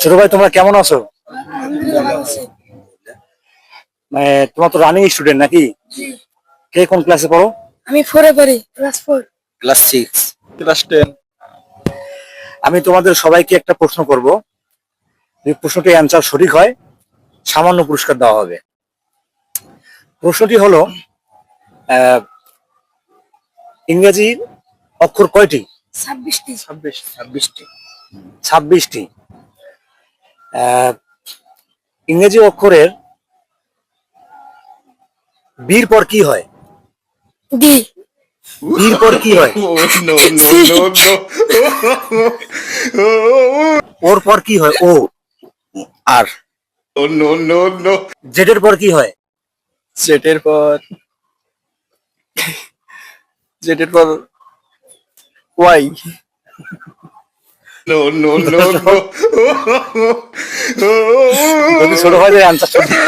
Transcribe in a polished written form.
ছোট ভাই তোমরা কেমন আছো? আলহামদুলিল্লাহ ভালো আছি। মানে তোমার তো রানিং স্টুডেন্ট নাকি? জি। কে কোন ক্লাসে পড়ো? আমি 4-এ পড়ি, ক্লাস 4। ক্লাস 6। ক্লাস 10। আমি তোমাদের সবাইকে একটা প্রশ্ন করব। যদি প্রশ্নটি অ্যান্সার সঠিক হয় সামান্য পুরস্কার দেওয়া হবে। প্রশ্নটি হলো আহ, ইংরেজি অক্ষর কয়টি? 26টি। 26টি। 26টি। ইংরেজি অক্ষরের বির পর কি হয়? ডি। বির পর কি হয়? No, no, no, no. ওর পর কি হয়? ও। আর Oh, no, no, no. জেডের পর কি হয়? জেটের পর জেটের পর Y. No, no, no, no. যদি ছোট ভাই অ্যান্সার সঠিক